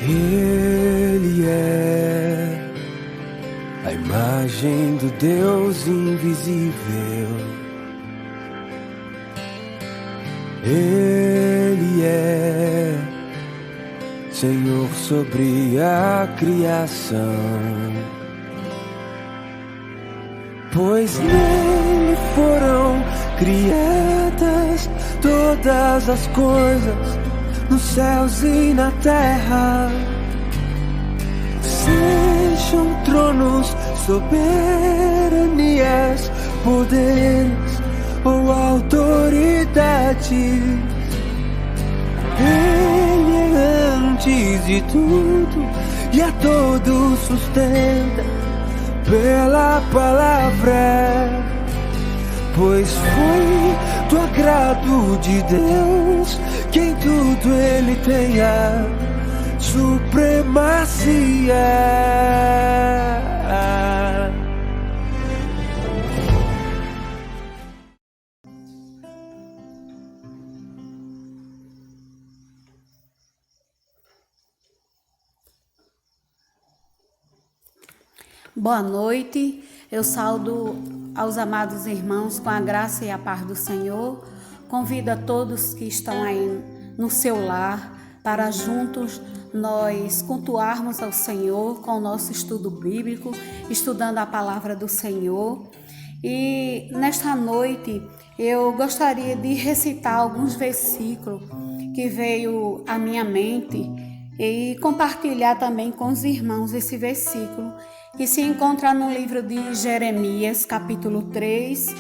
Ele é a imagem do Deus invisível. Ele é Senhor sobre a criação, pois nele foram criadas todas as coisas, nos céus e na terra. Sejam tronos, soberanias, poderes ou autoridade, Ele é antes de tudo e a todos sustenta pela palavra, pois foi do agrado de Deus que em tudo Ele tenha supremacia. Boa noite, eu saúdo aos amados irmãos com a graça e a paz do Senhor. Convido a todos que estão aí no seu lar para juntos nós cultuarmos ao Senhor com o nosso estudo bíblico, estudando a palavra do Senhor. E nesta noite eu gostaria de recitar alguns versículos que veio à minha mente e compartilhar também com os irmãos esse versículo que se encontra no livro de Jeremias, capítulo 3,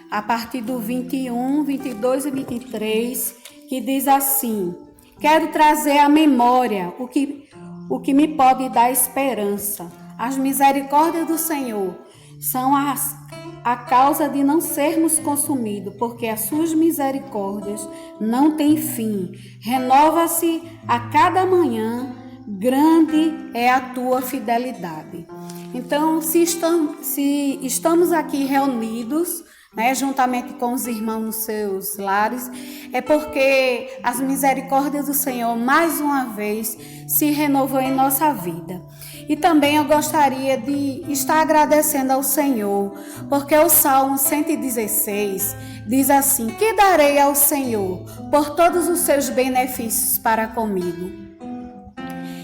a partir do 21, 22 e 23, que diz assim: quero trazer à memória o que me pode dar esperança. As misericórdias do Senhor são a causa de não sermos consumidos, porque as suas misericórdias não têm fim. Renova-se a cada manhã, grande é a tua fidelidade. Então, se estamos aqui reunidos, juntamente com os irmãos nos seus lares, é porque as misericórdias do Senhor, mais uma vez, se renovou em nossa vida. E também eu gostaria de estar agradecendo ao Senhor, porque o Salmo 116 diz assim: que darei ao Senhor por todos os seus benefícios para comigo?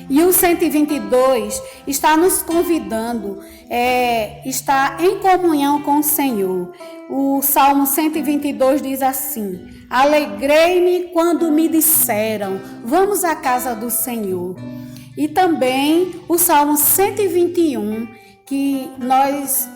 E o 122 está nos convidando, está em comunhão com o Senhor. O Salmo 122 diz assim: alegrei-me quando me disseram, vamos à casa do Senhor. E também o Salmo 121, que nós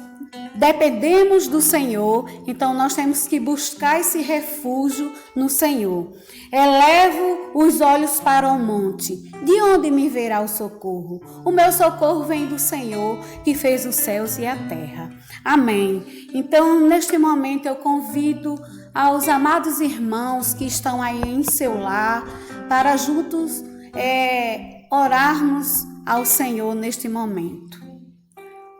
dependemos do Senhor, então nós temos que buscar esse refúgio no Senhor. Elevo os olhos para o monte, de onde me virá o socorro? O meu socorro vem do Senhor, que fez os céus e a terra. Amém. Então, neste momento, eu convido aos amados irmãos que estão aí em seu lar, para juntos orarmos ao Senhor neste momento.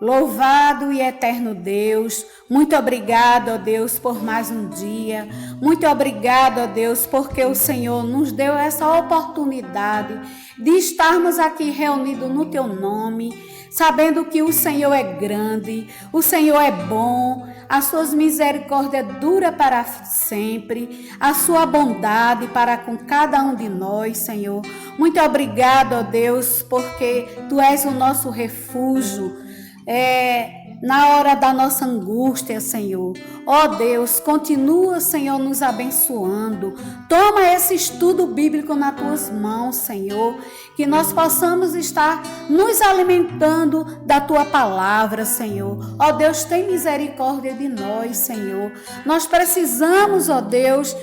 Louvado e eterno Deus, muito obrigado, ó Deus, por mais um dia. Muito obrigado, ó Deus, porque o Senhor nos deu essa oportunidade de estarmos aqui reunidos no Teu nome, sabendo que o Senhor é grande, o Senhor é bom, as Suas misericórdias duram para sempre, a Sua bondade para com cada um de nós, Senhor. Muito obrigado, ó Deus, porque Tu és o nosso refúgio, na hora da nossa angústia, Senhor. Ó Deus, continua, Senhor, nos abençoando. Toma esse estudo bíblico nas Tuas mãos, Senhor, que nós possamos estar nos alimentando da Tua palavra, Senhor. Ó Deus, tem misericórdia de nós, Senhor. Nós precisamos, ó Deus,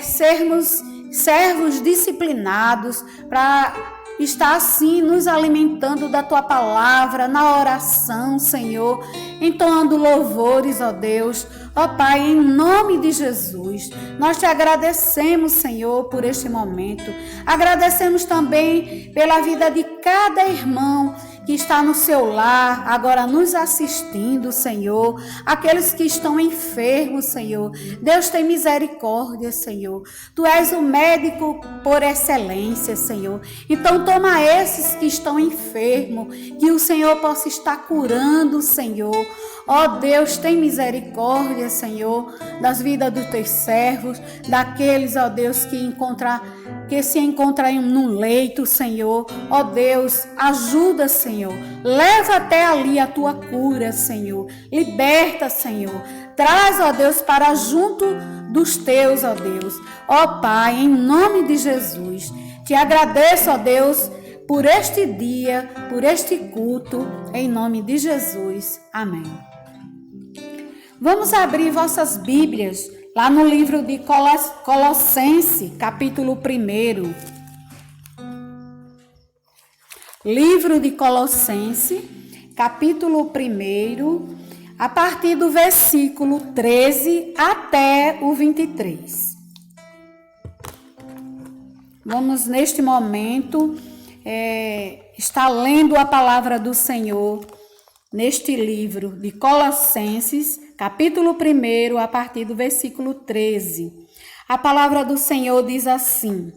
sermos servos disciplinados para está assim nos alimentando da Tua palavra, na oração, Senhor, entoando louvores, ó Deus. Ó Pai, em nome de Jesus, nós Te agradecemos, Senhor, por este momento. Agradecemos também pela vida de cada irmão que está no seu lar, agora nos assistindo, Senhor. Aqueles que estão enfermos, Senhor. Deus tem misericórdia, Senhor. Tu és o médico por excelência, Senhor. Então toma esses que estão enfermos, que o Senhor possa estar curando, Senhor. Ó Deus, tem misericórdia, Senhor, das vidas dos teus servos, daqueles, ó Deus, que se encontram num leito, Senhor. Ó Deus, ajuda, Senhor. Leva até ali a tua cura, Senhor. Liberta, Senhor. Traz, ó Deus, para junto dos teus, ó Deus. Ó Pai, em nome de Jesus, te agradeço, ó Deus, por este dia, por este culto, em nome de Jesus. Amém. Vamos abrir vossas Bíblias lá no livro de Colossenses, capítulo 1. Livro de Colossenses, capítulo 1, a partir do versículo 13 até o 23. Vamos, neste momento, estar lendo a palavra do Senhor neste livro de Colossenses, capítulo 1, a partir do versículo 13. A palavra do Senhor diz assim: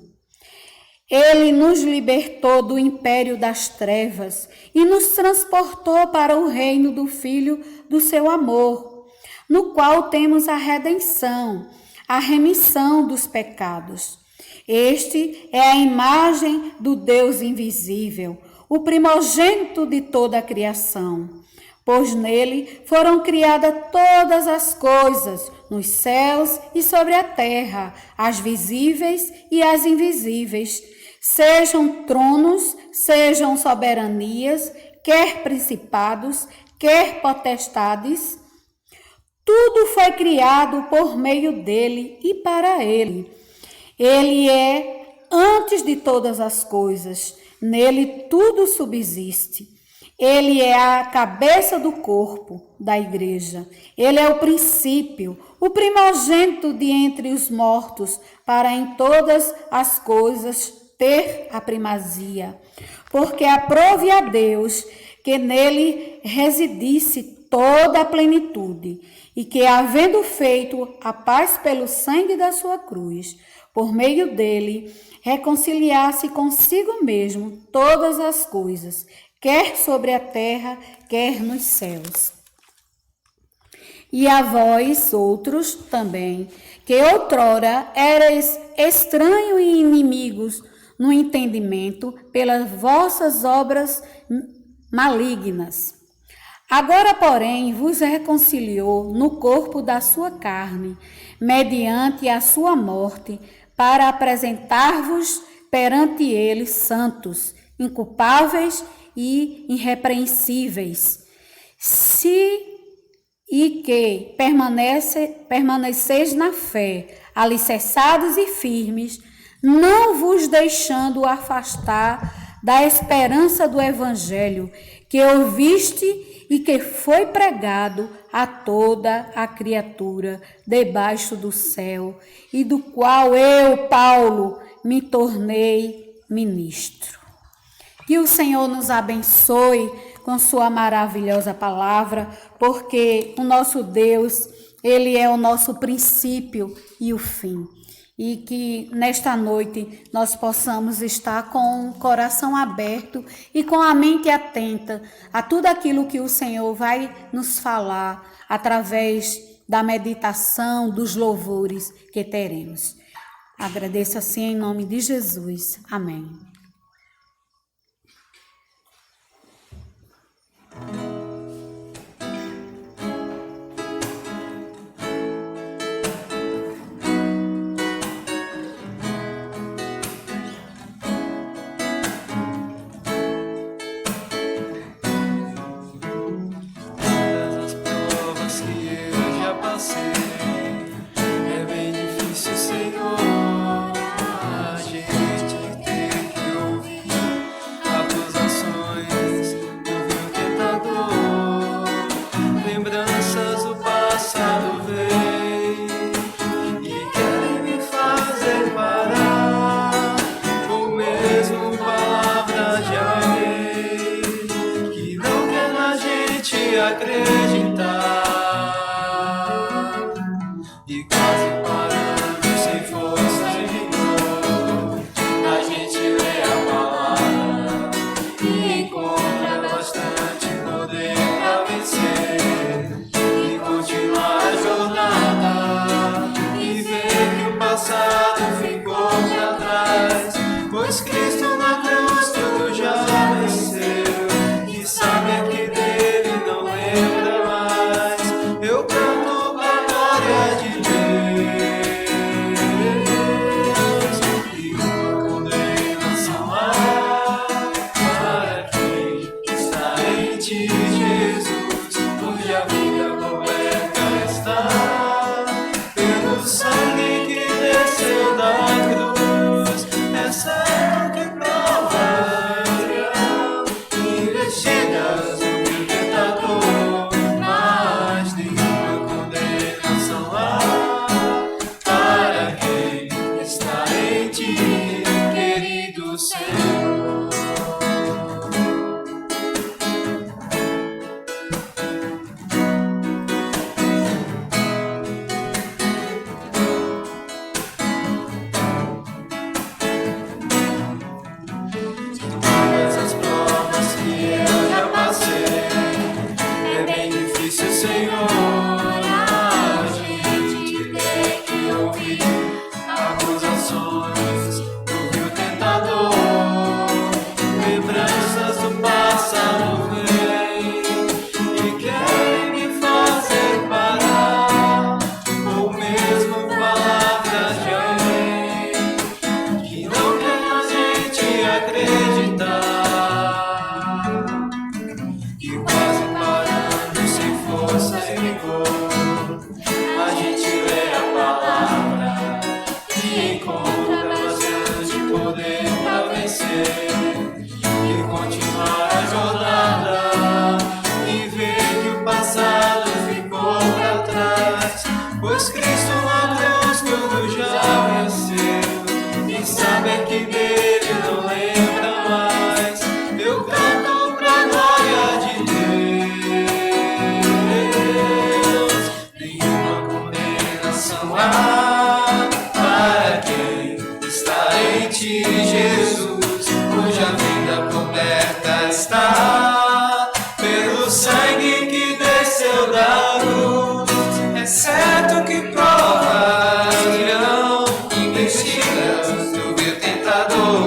Ele nos libertou do império das trevas e nos transportou para o reino do Filho do seu amor, no qual temos a redenção, a remissão dos pecados. Este é a imagem do Deus invisível, o primogênito de toda a criação. Pois nele foram criadas todas as coisas, nos céus e sobre a terra, as visíveis e as invisíveis, sejam tronos, sejam soberanias, quer principados, quer potestades. Tudo foi criado por meio dele e para ele. Ele é antes de todas as coisas, nele tudo subsiste. Ele é a cabeça do corpo da igreja. Ele é o princípio, o primogênito de entre os mortos, para em todas as coisas ter a primazia. Porque aprove a Deus que nele residisse toda a plenitude, e que, havendo feito a paz pelo sangue da sua cruz, por meio dele, reconciliasse consigo mesmo todas as coisas, quer sobre a terra, quer nos céus. E a vós outros também, que outrora erais estranhos e inimigos no entendimento pelas vossas obras malignas. Agora, porém, vos reconciliou no corpo da sua carne, mediante a sua morte, para apresentar-vos perante ele santos, inculpáveis e irrepreensíveis, e que permaneceis na fé, alicerçados e firmes, não vos deixando afastar da esperança do evangelho que ouviste e que foi pregado a toda a criatura debaixo do céu, e do qual eu, Paulo, me tornei ministro. Que o Senhor nos abençoe com sua maravilhosa palavra, porque o nosso Deus, Ele é o nosso princípio e o fim. E que nesta noite nós possamos estar com o coração aberto e com a mente atenta a tudo aquilo que o Senhor vai nos falar através da meditação, dos louvores que teremos. Agradeço assim em nome de Jesus. Amém. É bem difícil, Senhor, a gente ter que passado ficou pra trás, pois Cristo na cruz tudo já venceu. E sabe que dele não lembra mais. Eu canto a glória de Deus e uma condenação há para quem está em ti, Jesus, cuja vida coberta está pelo sangue que desceu da cruz. É certo que provas investidas o meu tentador, mas nenhuma condenação há para quem está em ti, querido Senhor. Todas as provas que eu já passei, é bem difícil, Senhor, a gente ter que ouvir acusações do vil tentador. Lembranças do passado vêm e querem me fazer parar, ou mesmo palavras de alguém que não quer a gente acreditar, e quase parando sem força e vigor, a gente lê a palavra e encontra bastante poder para vencer e continuar a jornada e ver que o passado ficou para trás, pois Cristo na cruz tudo já venceu. E sabe que dele não lembra mais. Eu canto pra glória de Deus. Nenhuma condenação há para quem está em ti, Jesus, cuja vida coberta está pelo sangue que desceu da cruz. É certo que provas virão investidas do vil tentador,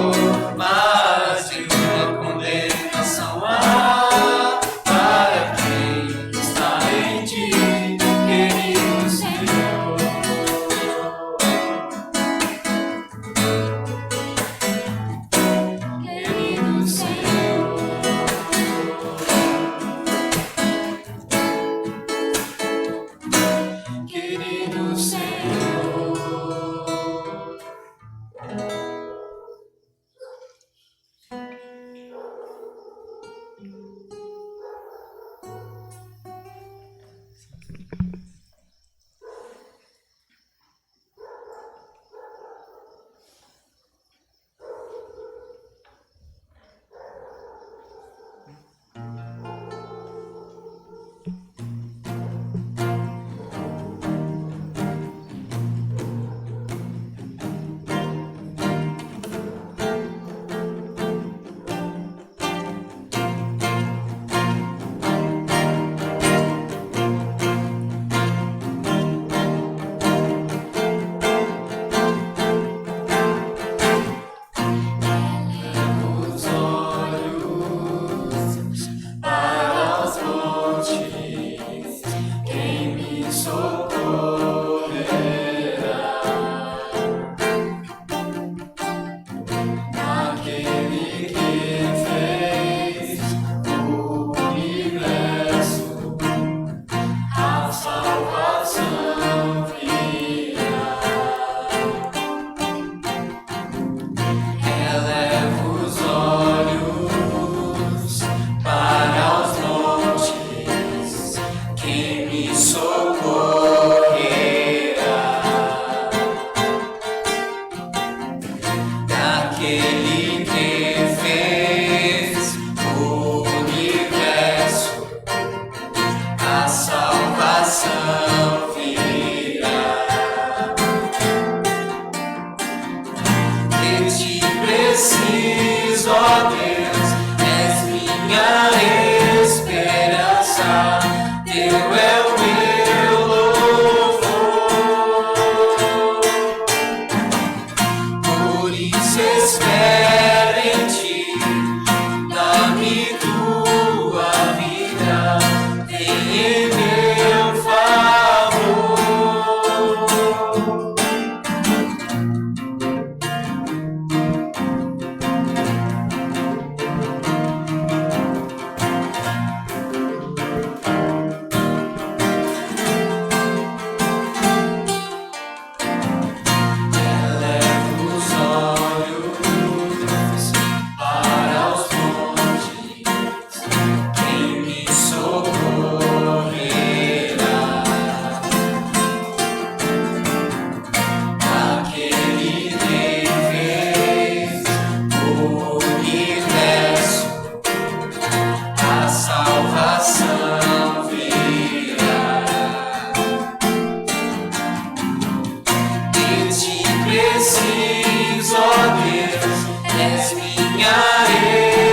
preciso, ó Deus, és minha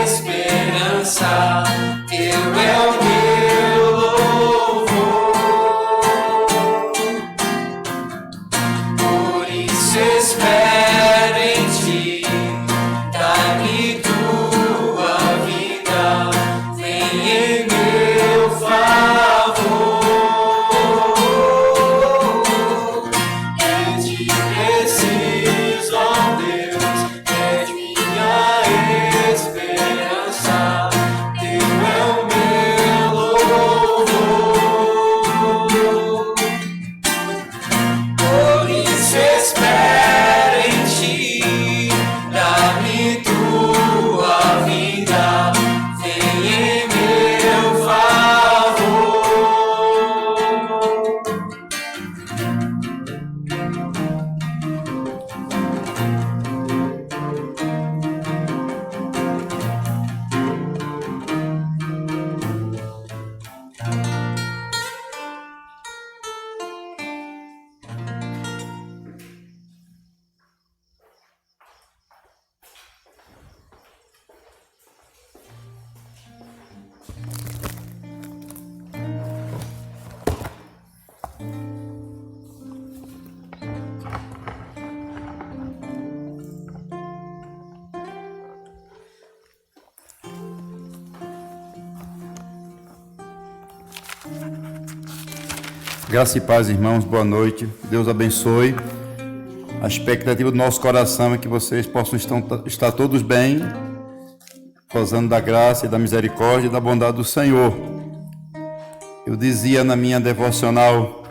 esperança, teu é o meu louvor. Por isso espero em ti, dá-me tua vida, vem em meu favor. És de preciso, ó Deus, és minha esperança, teu é o meu louvor. Por isso espero em ti, dá-me tua vida, vem em meu favor. Graça e paz, irmãos, boa noite. Deus abençoe. A expectativa do nosso coração é que vocês possam estar todos bem, gozando da graça e da misericórdia e da bondade do Senhor. Eu dizia na minha devocional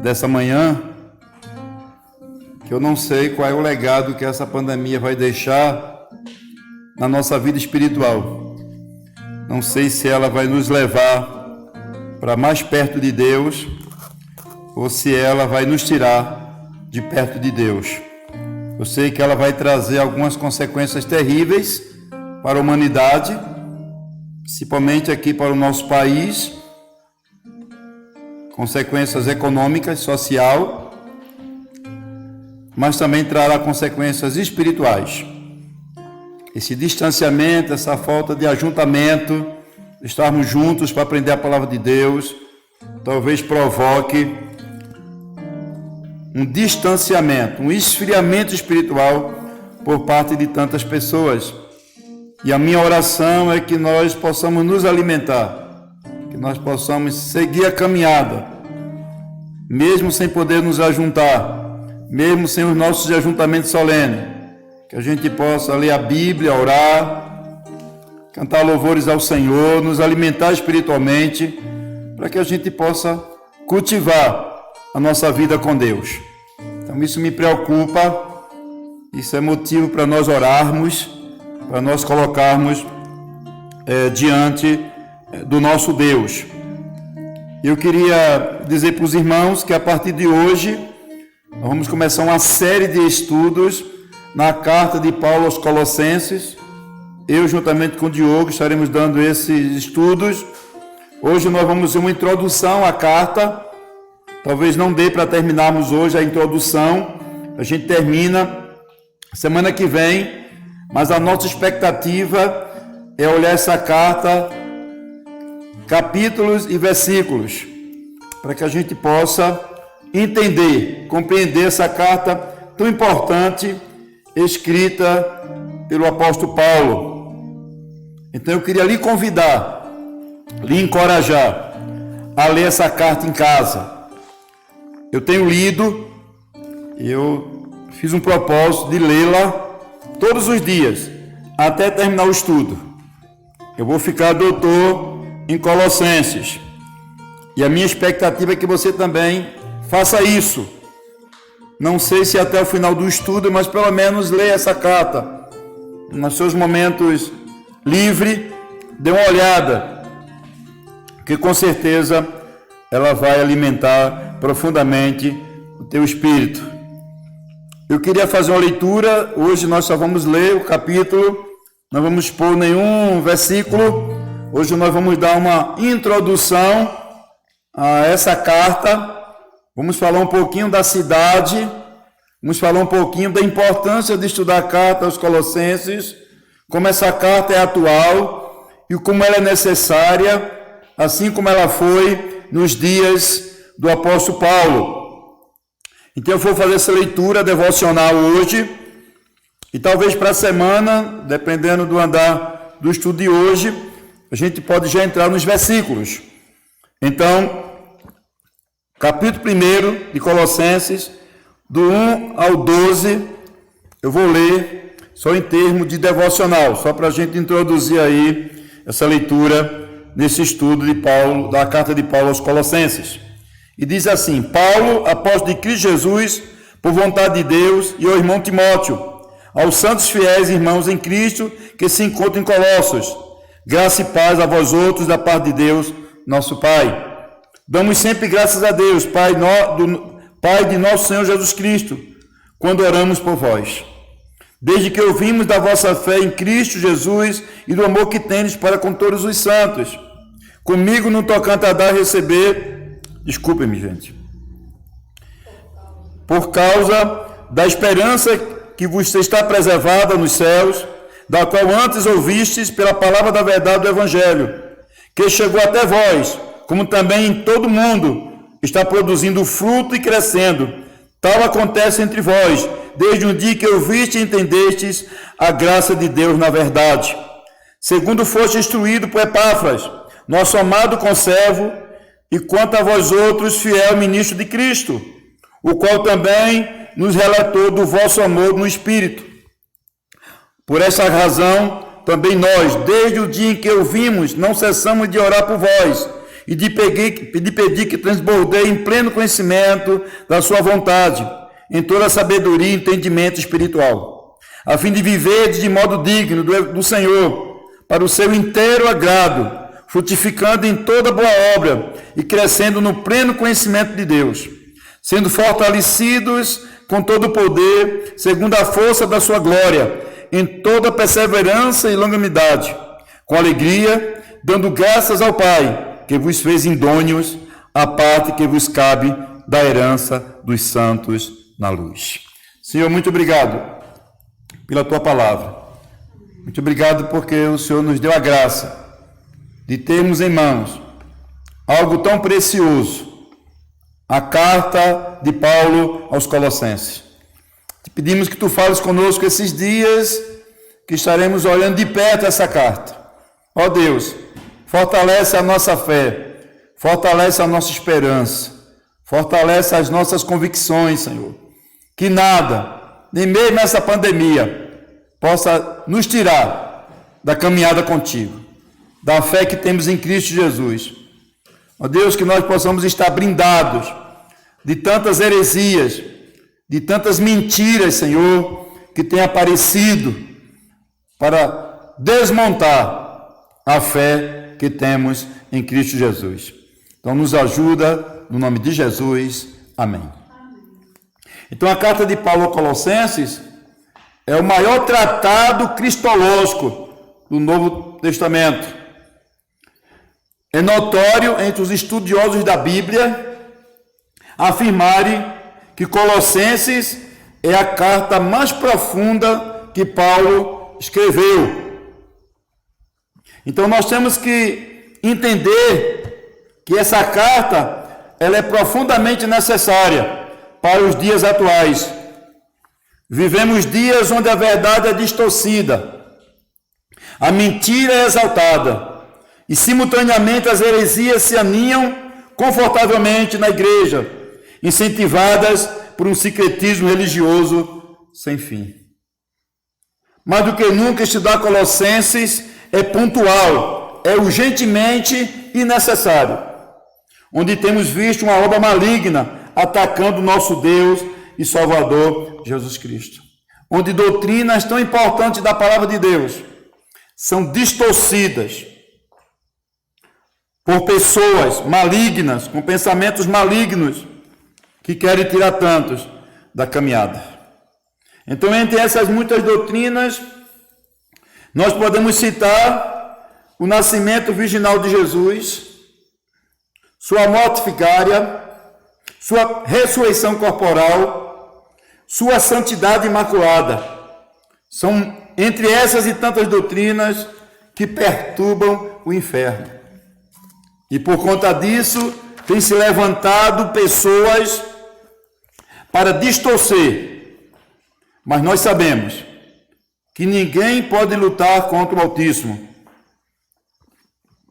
dessa manhã que eu não sei qual é o legado que essa pandemia vai deixar na nossa vida espiritual. Não sei se ela vai nos levar para mais perto de Deus, ou se ela vai nos tirar de perto de Deus. Eu sei que ela vai trazer algumas consequências terríveis para a humanidade, principalmente aqui para o nosso país, consequências econômicas, social, mas também trará consequências espirituais. Esse distanciamento, essa falta de ajuntamento, estarmos juntos para aprender a palavra de Deus, talvez provoque um distanciamento, um esfriamento espiritual por parte de tantas pessoas. E a minha oração é que nós possamos nos alimentar, que nós possamos seguir a caminhada, mesmo sem poder nos ajuntar, mesmo sem os nossos ajuntamentos solenes, que a gente possa ler a Bíblia, orar, cantar louvores ao Senhor, nos alimentar espiritualmente, para que a gente possa cultivar a nossa vida com Deus. Então isso me preocupa, isso é motivo para nós orarmos, para nós colocarmos diante do nosso Deus. Eu queria dizer para os irmãos que a partir de hoje nós vamos começar uma série de estudos na carta de Paulo aos Colossenses. Eu, juntamente com o Diogo, estaremos dando esses estudos. Hoje nós vamos ter uma introdução à carta. Talvez não dê para terminarmos hoje a introdução. A gente termina semana que vem. Mas a nossa expectativa é olhar essa carta, capítulos e versículos, para que a gente possa entender, compreender essa carta tão importante, escrita pelo apóstolo Paulo. Então eu queria lhe convidar, lhe encorajar a ler essa carta em casa. Eu tenho lido, eu fiz um propósito de lê-la todos os dias, até terminar o estudo. Eu vou ficar doutor em Colossenses. E a minha expectativa é que você também faça isso. Não sei se até o final do estudo, mas pelo menos leia essa carta. Nos seus momentos livre, dê uma olhada, que com certeza ela vai alimentar profundamente o teu espírito. Eu queria fazer uma leitura, hoje nós só vamos ler o capítulo, não vamos expor nenhum versículo, hoje nós vamos dar uma introdução a essa carta, vamos falar um pouquinho da cidade Vamos falar um pouquinho da importância de estudar a carta aos Colossenses, como essa carta é atual e como ela é necessária, assim como ela foi nos dias do apóstolo Paulo. Então eu vou fazer essa leitura devocional hoje, e talvez para a semana, dependendo do andar do estudo de hoje, a gente pode já entrar nos versículos. Então, capítulo 1 de Colossenses, do 1 ao 12, eu vou ler só em termos de devocional, só para a gente introduzir aí essa leitura nesse estudo de Paulo, da carta de Paulo aos Colossenses. E diz assim: Paulo, apóstolo de Cristo Jesus, por vontade de Deus, e ao irmão Timóteo, aos santos fiéis irmãos em Cristo que se encontram em Colossos, graça e paz a vós outros da parte de Deus, nosso Pai. Damos sempre graças a Deus, Pai de nosso Senhor Jesus Cristo, quando oramos por vós. Desde que ouvimos da vossa fé em Cristo Jesus e do amor que tendes para com todos os santos, comigo no tocante a dar e receber, desculpem-me, gente, por causa da esperança que vos está preservada nos céus, da qual antes ouvistes pela palavra da verdade do Evangelho, que chegou até vós, como também em todo o mundo está produzindo fruto e crescendo. Tal acontece entre vós, desde o dia que ouviste e entendestes a graça de Deus na verdade. Segundo foste instruído por Epáfras, nosso amado conservo, e quanto a vós outros, fiel ministro de Cristo, o qual também nos relatou do vosso amor no Espírito. Por essa razão, também nós, desde o dia em que ouvimos, não cessamos de orar por vós, e de pedir que transbordeie em pleno conhecimento da sua vontade, em toda a sabedoria e entendimento espiritual, a fim de viver de modo digno do Senhor, para o seu inteiro agrado, frutificando em toda boa obra e crescendo no pleno conhecimento de Deus, sendo fortalecidos com todo o poder, segundo a força da sua glória, em toda perseverança e longanimidade, com alegria, dando graças ao Pai, que vos fez idôneos à parte que vos cabe da herança dos santos na luz. Senhor, muito obrigado pela tua palavra. Muito obrigado porque o Senhor nos deu a graça de termos em mãos algo tão precioso, a carta de Paulo aos Colossenses. Te pedimos que tu fales conosco esses dias que estaremos olhando de perto essa carta. Ó Deus, fortalece a nossa fé, fortalece a nossa esperança, fortalece as nossas convicções, Senhor. Que nada, nem mesmo essa pandemia, possa nos tirar da caminhada contigo, da fé que temos em Cristo Jesus. Ó Deus, que nós possamos estar blindados de tantas heresias, de tantas mentiras, Senhor, que têm aparecido para desmontar a fé que temos em Cristo Jesus. Então nos ajuda, no nome de Jesus. Amém. Então a carta de Paulo aos Colossenses é o maior tratado cristológico do Novo Testamento. É notório entre os estudiosos da Bíblia afirmarem que Colossenses é a carta mais profunda que Paulo escreveu. Então nós temos que entender que essa carta ela é profundamente necessária para os dias atuais. Vivemos dias onde a verdade é distorcida, a mentira é exaltada e simultaneamente as heresias se aninham confortavelmente na igreja, incentivadas por um secretismo religioso sem fim. Mais do que nunca, estudar Colossenses é pontual, é urgentemente e necessário, onde temos visto uma obra maligna atacando o nosso Deus e Salvador Jesus Cristo, onde doutrinas tão importantes da palavra de Deus são distorcidas por pessoas malignas, com pensamentos malignos, que querem tirar tantos da caminhada. Então, entre essas muitas doutrinas, nós podemos citar o nascimento virginal de Jesus, sua morte vicária, sua ressurreição corporal, sua santidade imaculada. São entre essas e tantas doutrinas que perturbam o inferno. E por conta disso, tem se levantado pessoas para distorcer. Mas nós sabemos que ninguém pode lutar contra o Altíssimo.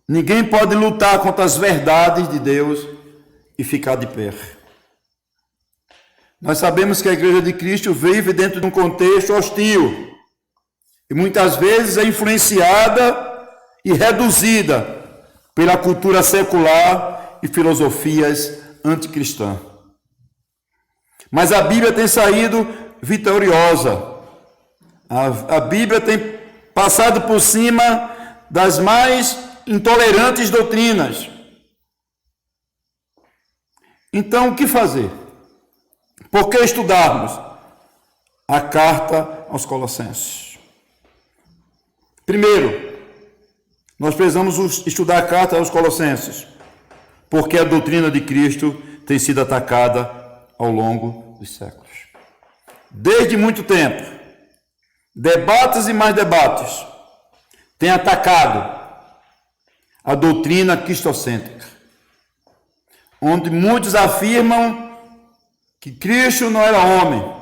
Ninguém pode lutar contra as verdades de Deus e ficar de pé. Nós sabemos que a Igreja de Cristo vive dentro de um contexto hostil e muitas vezes é influenciada e reduzida pela cultura secular e filosofias anticristãs. Mas a Bíblia tem saído vitoriosa. A Bíblia tem passado por cima das mais intolerantes doutrinas. Então, o que fazer? Por que estudarmos a carta aos Colossenses? Primeiro, nós precisamos estudar a carta aos Colossenses, porque a doutrina de Cristo tem sido atacada ao longo dos séculos. Desde muito tempo, debates e mais debates têm atacado a doutrina cristocêntrica, onde muitos afirmam que Cristo não era homem,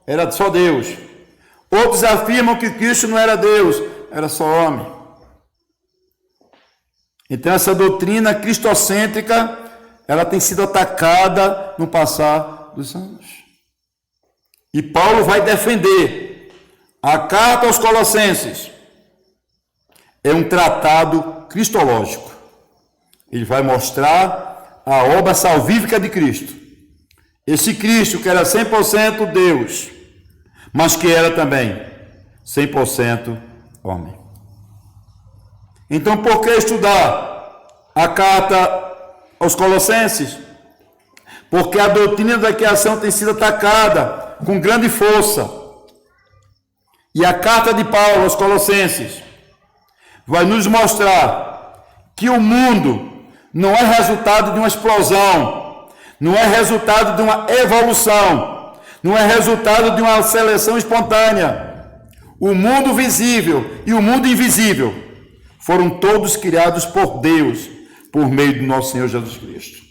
era só Deus. Outros afirmam que Cristo não era Deus, era só homem. Então essa doutrina cristocêntrica, ela tem sido atacada no passar dos anos. E Paulo vai defender a carta aos Colossenses. É um tratado cristológico. Ele vai mostrar a obra salvífica de Cristo. Esse Cristo que era 100% Deus, mas que era também 100% homem. Então, por que estudar a carta aos Colossenses? Porque a doutrina da criação tem sido atacada com grande força. E a carta de Paulo aos Colossenses vai nos mostrar que o mundo não é resultado de uma explosão, não é resultado de uma evolução, não é resultado de uma seleção espontânea. O mundo visível e o mundo invisível foram todos criados por Deus, por meio do nosso Senhor Jesus Cristo.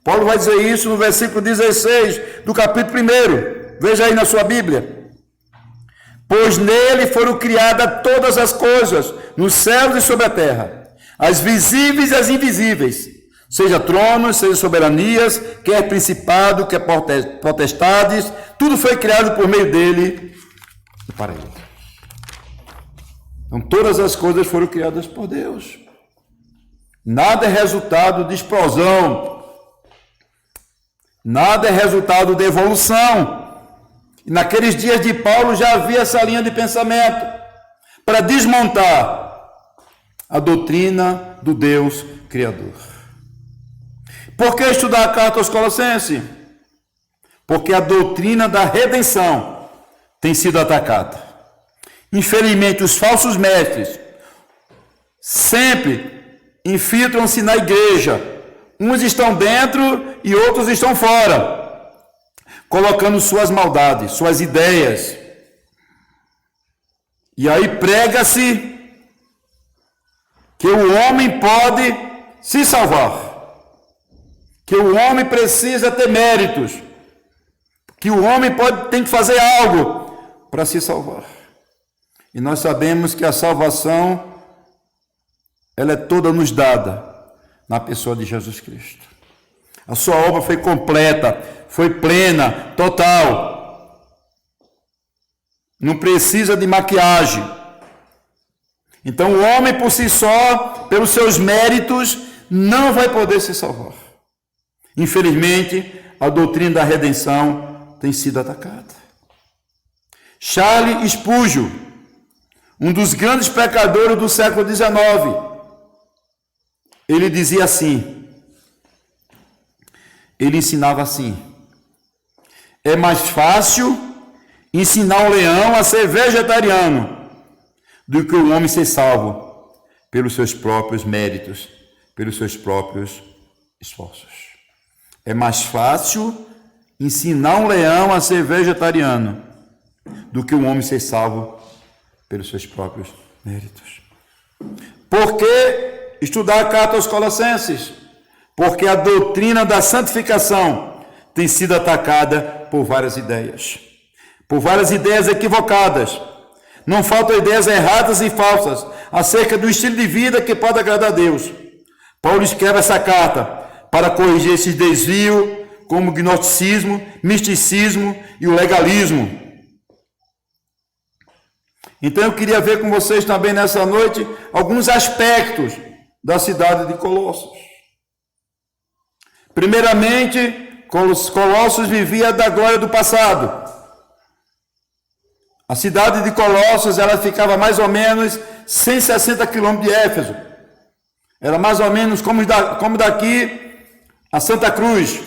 Paulo vai dizer isso no versículo 16 do capítulo 1. Veja aí na sua Bíblia. Pois nele foram criadas todas as coisas, nos céus e sobre a terra, as visíveis e as invisíveis, seja tronos, seja soberanias, quer principado, quer potestades, tudo foi criado por meio dele e para ele. Então todas as coisas foram criadas por Deus. Nada é resultado de explosão, nada é resultado de evolução. E naqueles dias de Paulo já havia essa linha de pensamento para desmontar a doutrina do Deus Criador. Por que estudar a carta aos Colossenses? Porque a doutrina da redenção tem sido atacada. Infelizmente, os falsos mestres sempre infiltram-se na igreja. Uns estão dentro e outros estão fora, colocando suas maldades, suas ideias. E aí prega-se que o homem pode se salvar, que o homem precisa ter méritos, que o homem tem que fazer algo para se salvar. E nós sabemos que a salvação, ela é toda nos dada na pessoa de Jesus Cristo. A sua obra foi completa, foi plena, total. Não precisa de maquiagem. Então o homem por si só, pelos seus méritos, não vai poder se salvar. Infelizmente, a doutrina da redenção tem sido atacada. Charles Spurgeon, um dos grandes pecadores do século XIX, ele dizia assim, ele ensinava assim: é mais fácil ensinar um leão a ser vegetariano do que o homem ser salvo pelos seus próprios méritos, pelos seus próprios esforços. É mais fácil ensinar um leão a ser vegetariano do que um homem ser salvo pelos seus próprios méritos. Por que estudar a carta aos Colossenses? Porque a doutrina da santificação tem sido atacada por várias ideias equivocadas. Não faltam ideias erradas e falsas acerca do estilo de vida que pode agradar a Deus. Paulo escreve essa carta para corrigir esses desvios, como o gnosticismo, misticismo e o legalismo. Então eu queria ver com vocês também nessa noite alguns aspectos da cidade de Colossos. Primeiramente, Colossos vivia da glória do passado. A cidade de Colossos, ela ficava mais ou menos 160 quilômetros de Éfeso. Era mais ou menos como daqui a Santa Cruz.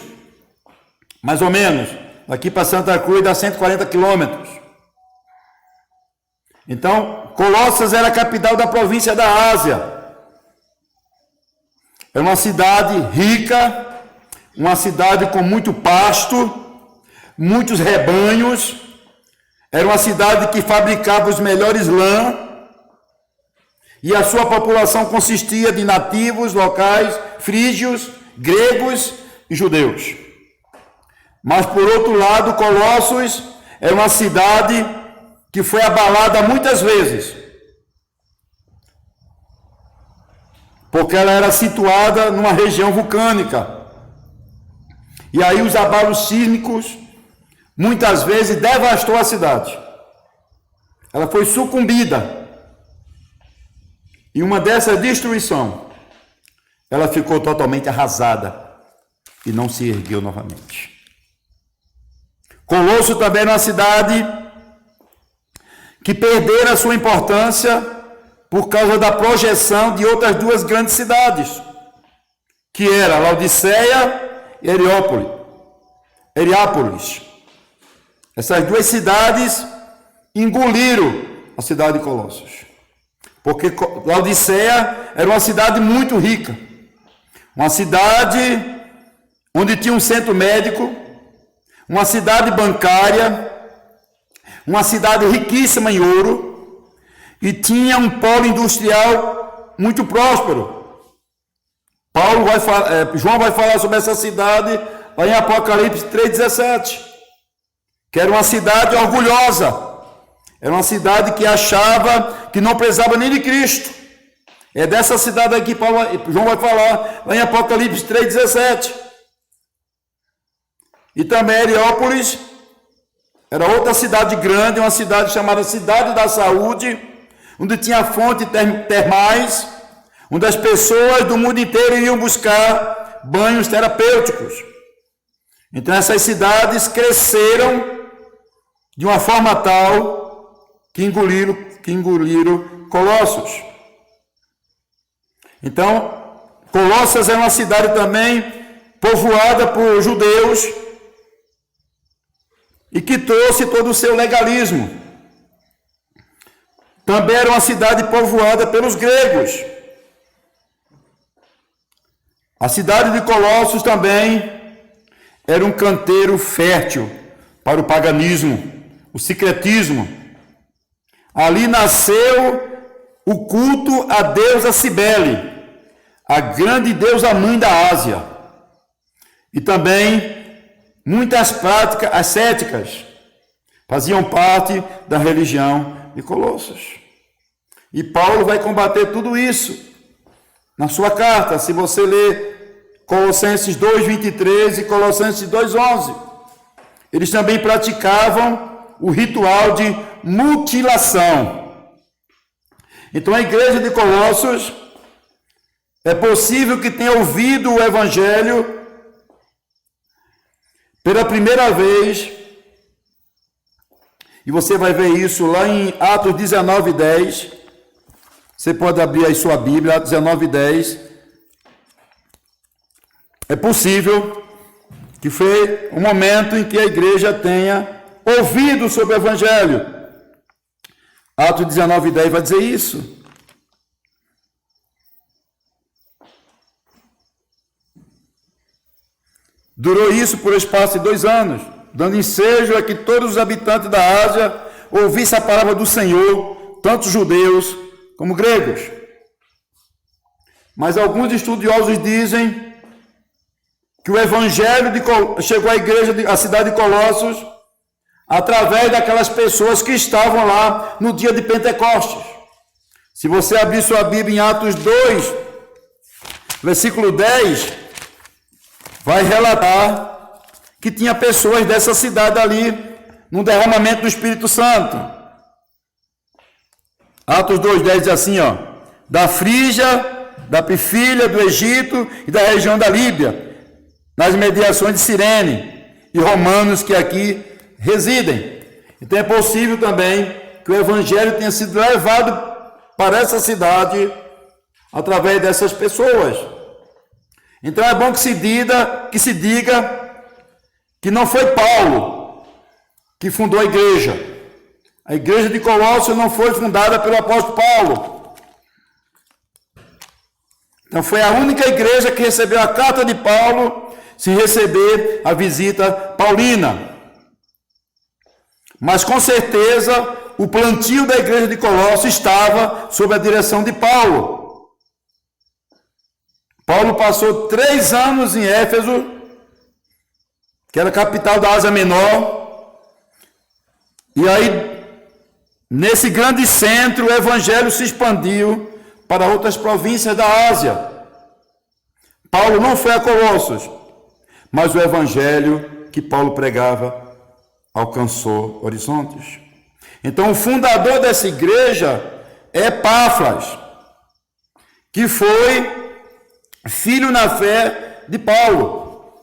Mais ou menos. Daqui para Santa Cruz dá 140 quilômetros. Então, Colossos era a capital da província da Ásia. Era uma cidade rica, uma cidade com muito pasto, muitos rebanhos. Era uma cidade que fabricava os melhores lã, e a sua população consistia de nativos locais, frígios, gregos e judeus. Mas, por outro lado, Colossos era uma cidade que foi abalada muitas vezes, porque ela era situada numa região vulcânica. E aí os abalos sísmicos muitas vezes devastou a cidade. Ela foi sucumbida. E uma dessas destruições, ela ficou totalmente arrasada e não se ergueu novamente. Colosso também era uma cidade que perdera a sua importância por causa da projeção de outras duas grandes cidades, que era Laodiceia e Heriápolis. Essas duas cidades engoliram a cidade de Colossos, porque Laodiceia era uma cidade muito rica, uma cidade onde tinha um centro médico, uma cidade bancária, uma cidade riquíssima em ouro, e tinha um polo industrial muito próspero. João vai falar sobre essa cidade lá em Apocalipse 3,17, que era uma cidade orgulhosa, era uma cidade que achava que não precisava nem de Cristo. É dessa cidade aqui que João vai falar lá em Apocalipse 3,17. E também Heriápolis era outra cidade grande, uma cidade chamada Cidade da Saúde, onde tinha fontes termais, onde as pessoas do mundo inteiro iam buscar banhos terapêuticos. Então essas cidades cresceram de uma forma tal que engoliram Colossos. Então, Colossos é uma cidade também povoada por judeus e que trouxe todo o seu legalismo. Também era uma cidade povoada pelos gregos. A cidade de Colossos também era um canteiro fértil para o paganismo, o sincretismo. Ali nasceu o culto à deusa Cibele, a grande deusa mãe da Ásia. E também muitas práticas ascéticas faziam parte da religião de Colossos. E Paulo vai combater tudo isso na sua carta. Se você ler Colossenses 2:23 e Colossenses 2:11, eles também praticavam o ritual de mutilação. Então a igreja de Colossos é possível que tenha ouvido o evangelho pela primeira vez, e você vai ver isso lá em Atos 19:10. Você pode abrir aí sua Bíblia, Atos 19:10. É possível que foi um momento em que a igreja tenha ouvido sobre o evangelho. Atos 19:10 vai dizer isso. Durou isso por espaço de 2 anos, dando ensejo a que todos os habitantes da Ásia ouvissem a palavra do Senhor, tanto judeus como gregos. Mas alguns estudiosos dizem que o evangelho chegou à igreja, à cidade de Colossos, através daquelas pessoas que estavam lá no dia de Pentecostes. Se você abrir sua Bíblia em Atos 2, versículo 10, vai relatar que tinha pessoas dessa cidade ali, no derramamento do Espírito Santo. Atos 2:10 diz assim, ó: da Frígia, da Pifília, do Egito e da região da Líbia, nas mediações de Cirene, e romanos que aqui residem. Então é possível também que o evangelho tenha sido levado para essa cidade através dessas pessoas. Então é bom que se diga que não foi Paulo que fundou a igreja. A igreja de Colossos não foi fundada pelo apóstolo Paulo. Então foi a única igreja que recebeu a carta de Paulo sem receber a visita paulina. Mas com certeza o plantio da igreja de Colossos estava sob a direção de Paulo. Paulo passou 3 anos em Éfeso, que era a capital da Ásia Menor, e aí, nesse grande centro, o evangelho se expandiu para outras províncias da Ásia. Paulo não foi a Colossos, mas o evangelho que Paulo pregava alcançou horizontes. Então, o fundador dessa igreja é Epáfras, que foi filho na fé de Paulo.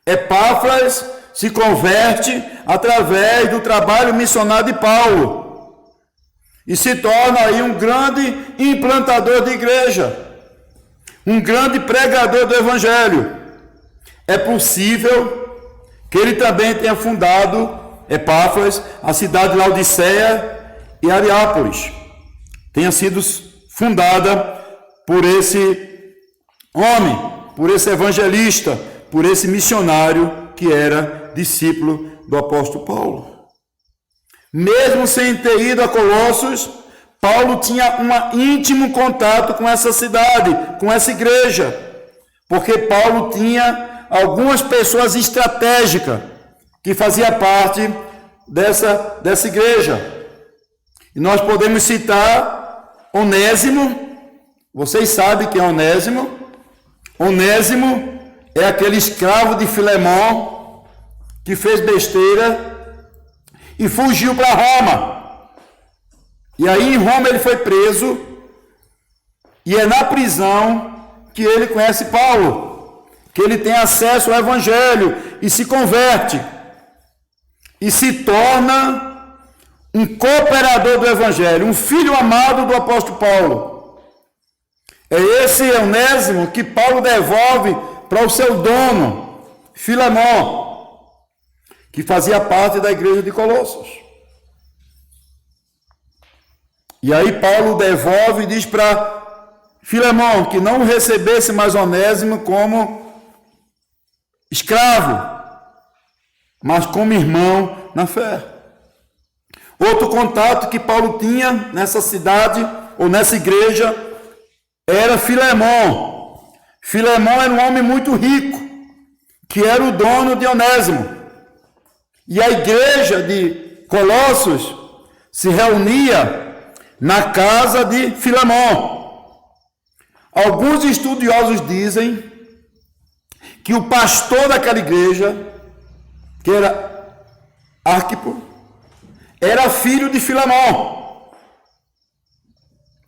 Epáfras se converte através do trabalho missionário de Paulo e se torna aí um grande implantador de igreja, um grande pregador do evangelho. É possível que ele também tenha fundado, Epáfras, a cidade de Laodiceia e Areópolis, tenha sido fundada por esse homem, por esse evangelista, por esse missionário que era discípulo do apóstolo Paulo. Mesmo sem ter ido a Colossos, Paulo tinha um íntimo contato com essa cidade, com essa igreja, porque Paulo tinha algumas pessoas estratégicas que faziam parte dessa igreja. E nós podemos citar Onésimo. Vocês sabem quem é Onésimo? Onésimo é aquele escravo de Filemão que fez besteira e fugiu para Roma. E aí em Roma ele foi preso, e é na prisão que ele conhece Paulo, que ele tem acesso ao evangelho e se converte e se torna um cooperador do evangelho, um filho amado do apóstolo Paulo. É esse Onésimo que Paulo devolve para o seu dono, Filemão, que fazia parte da igreja de Colossos. E aí Paulo devolve e diz para Filemão que não recebesse mais Onésimo como escravo, mas como irmão na fé. Outro contato que Paulo tinha nessa cidade, ou nessa igreja, era Filemão. Filemão era um homem muito rico, que era o dono de Onésimo. E a igreja de Colossos se reunia na casa de Filemão. Alguns estudiosos dizem que o pastor daquela igreja, que era Arquipo, era filho de Filemão.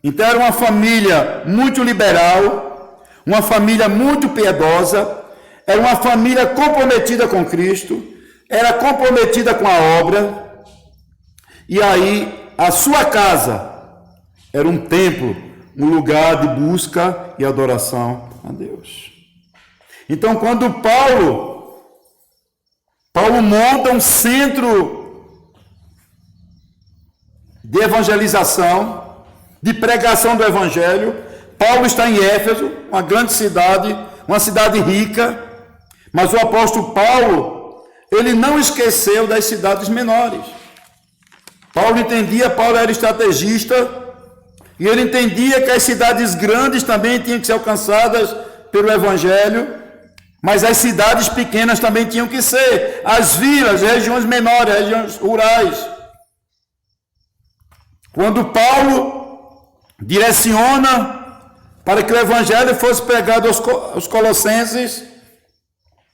Então era uma família muito liberal, uma família muito piedosa, era uma família comprometida com Cristo, era comprometida com a obra, e aí a sua casa era um templo, um lugar de busca e adoração a Deus. Então quando Paulo monta um centro de evangelização, de pregação do evangelho. Paulo está em Éfeso, uma grande cidade, uma cidade rica, Mas o apóstolo Paulo, ele não esqueceu das cidades menores. Paulo era estrategista, e ele entendia que as cidades grandes também tinham que ser alcançadas pelo evangelho, mas as cidades pequenas também tinham que ser, as vilas, regiões menores, regiões rurais. Quando Paulo direciona para que o evangelho fosse pregado aos colossenses,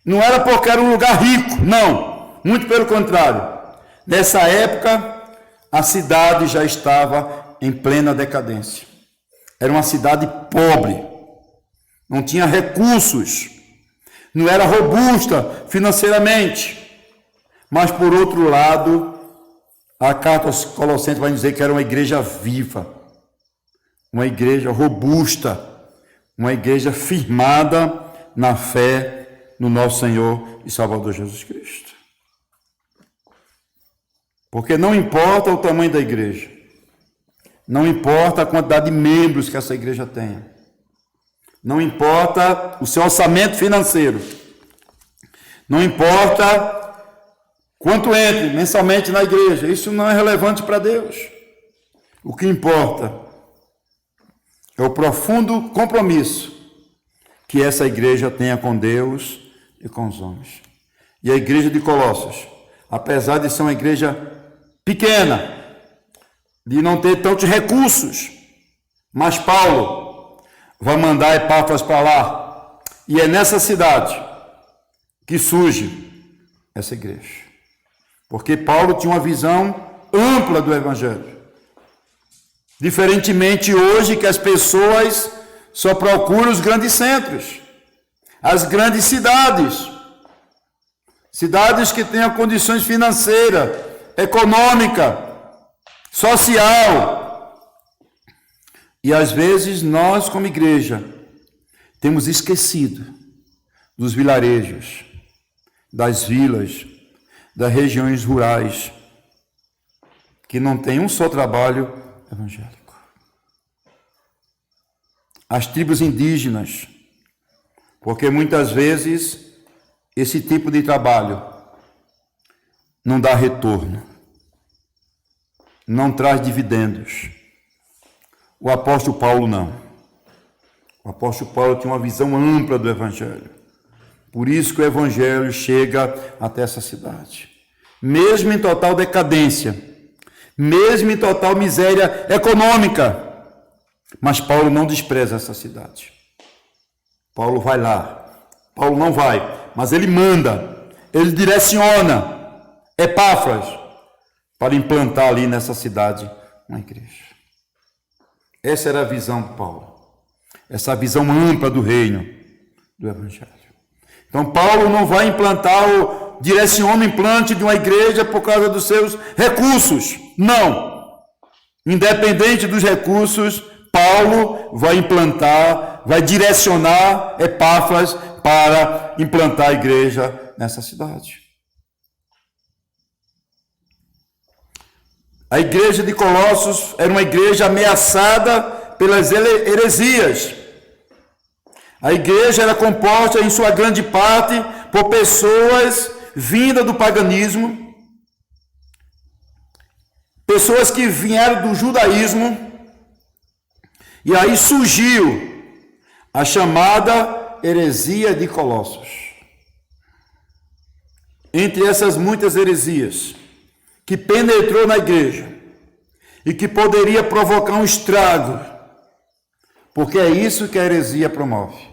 não era porque era um lugar rico, não, muito pelo contrário. Nessa época, a cidade já estava em plena decadência. Era uma cidade pobre, não tinha recursos, não era robusta financeiramente. Mas, por outro lado, a carta aos Colossenses vai dizer que era uma igreja viva, uma igreja robusta, uma igreja firmada na fé no nosso Senhor e Salvador Jesus Cristo. Porque não importa o tamanho da igreja, não importa a quantidade de membros que essa igreja tenha, não importa o seu orçamento financeiro, não importa quanto entre mensalmente na igreja, isso não é relevante para Deus. O que importa é o profundo compromisso que essa igreja tenha com Deus e com os homens. E a igreja de Colossos, apesar de ser uma igreja pequena, de não ter tantos recursos, mas Paulo vai mandar Epáfras para lá, e é nessa cidade que surge essa igreja, porque Paulo tinha uma visão ampla do evangelho, diferentemente hoje que as pessoas só procuram os grandes centros, as grandes cidades que tenham condições financeiras, econômicas, social. E às vezes nós, como igreja, temos esquecido dos vilarejos, das vilas, das regiões rurais, que não tem um só trabalho evangélico. As tribos indígenas, porque muitas vezes esse tipo de trabalho não dá retorno, não traz dividendos. O apóstolo Paulo não. O apóstolo Paulo tinha uma visão ampla do evangelho. Por isso que o evangelho chega até essa cidade. Mesmo em total decadência, mesmo em total miséria econômica, mas Paulo não despreza essa cidade. Paulo vai lá. Paulo não vai, mas ele manda, ele direciona Epáfras para implantar ali nessa cidade uma igreja. Essa era a visão de Paulo, essa visão ampla do reino, do evangelho. Então Paulo não vai direciona o implante de uma igreja por causa dos seus recursos, não. Independente dos recursos, Paulo vai direcionar Epáfras para implantar a igreja nessa cidade. A igreja de Colossos era uma igreja ameaçada pelas heresias. A igreja era composta, em sua grande parte, por pessoas vindas do paganismo, pessoas que vieram do judaísmo, e aí surgiu a chamada heresia de Colossos. Entre essas muitas heresias que penetrou na igreja e que poderia provocar um estrago, porque é isso que a heresia promove.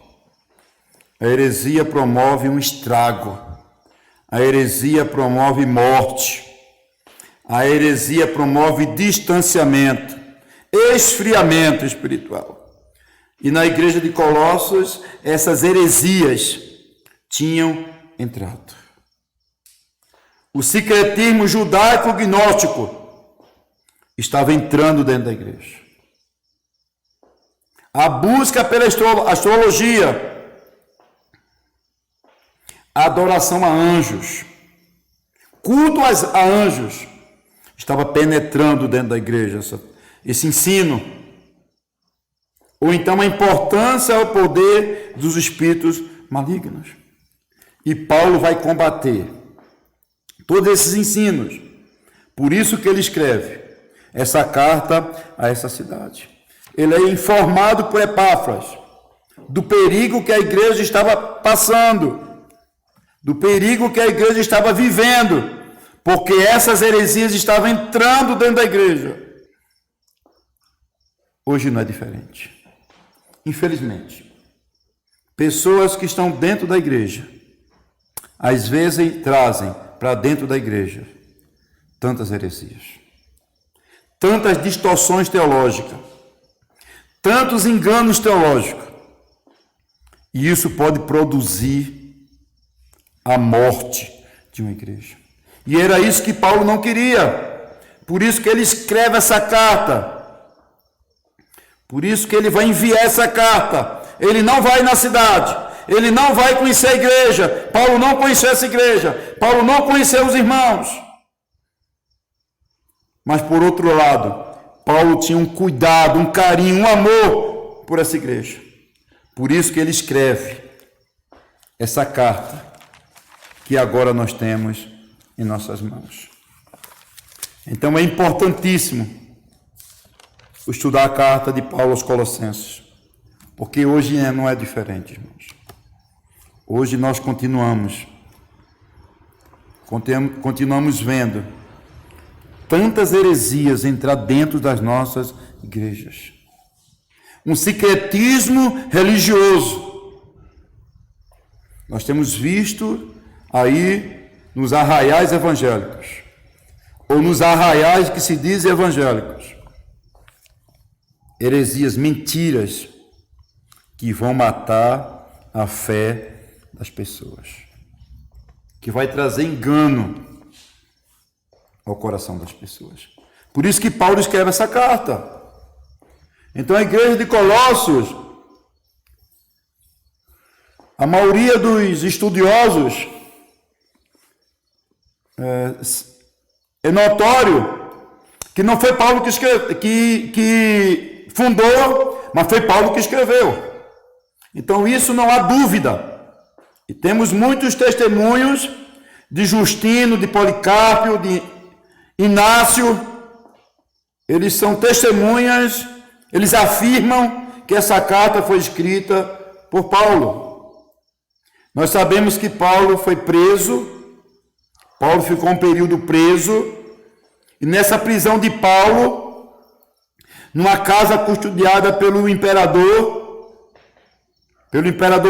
A heresia promove um estrago, a heresia promove morte, a heresia promove distanciamento, esfriamento espiritual. E na igreja de Colossos, essas heresias tinham entrado. O sincretismo judaico-gnóstico estava entrando dentro da igreja. A busca pela astrologia, a adoração a anjos, culto a anjos, estava penetrando dentro da igreja esse ensino. Ou então a importância ao poder dos espíritos malignos. E Paulo vai combater todos esses ensinos. Por isso que ele escreve essa carta a essa cidade. Ele é informado por Epáfras do perigo que a igreja estava passando, do perigo que a igreja estava vivendo, porque essas heresias estavam entrando dentro da igreja. Hoje não é diferente. Infelizmente, pessoas que estão dentro da igreja, às vezes trazem para dentro da igreja tantas heresias, tantas distorções teológicas, tantos enganos teológicos, e isso pode produzir a morte de uma igreja. E era isso que Paulo não queria. Por isso que ele escreve essa carta. Por isso que ele vai enviar essa carta. Ele não vai na cidade. Ele não vai conhecer a igreja. Paulo não conheceu essa igreja. Paulo não conheceu os irmãos. Mas por outro lado, Paulo tinha um cuidado, um carinho, um amor por essa igreja. Por isso que ele escreve essa carta que agora nós temos em nossas mãos. Então é importantíssimo estudar a carta de Paulo aos Colossenses, porque hoje não é diferente, irmãos. Hoje nós continuamos vendo tantas heresias entrar dentro das nossas igrejas. Um secretismo religioso. Nós temos visto aí nos arraiais evangélicos, ou nos arraiais que se dizem evangélicos, heresias, mentiras que vão matar a fé das pessoas, que vai trazer engano ao coração das pessoas. Por isso que Paulo escreve essa carta. Então a igreja de Colossos, a maioria dos estudiosos é notório que não foi Paulo que fundou, mas foi Paulo que escreveu. Então isso não há dúvida. E temos muitos testemunhos de Justino, de Policarpo, de Inácio. Eles são testemunhas, eles afirmam que essa carta foi escrita por Paulo. Nós sabemos que Paulo foi preso. Paulo ficou um período preso, e nessa prisão de Paulo, numa casa custodiada pelo imperador